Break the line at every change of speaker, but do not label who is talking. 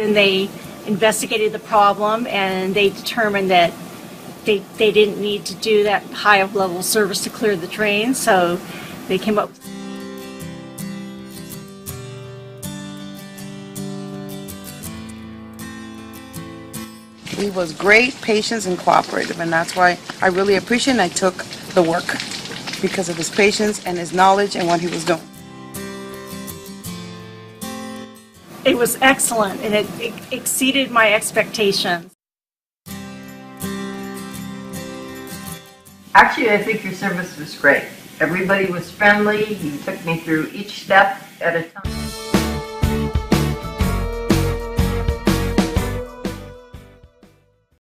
Then they investigated the problem and they determined that they didn't need to do that high level service to clear the drain, so they came up.
He was great, patient, and cooperative, and that's why I really appreciate and I took the work because of his patience and his knowledge and what he was doing.
It was excellent, and it exceeded my expectations.
Actually, I think your service was great. Everybody was friendly. You took me through each step at a time.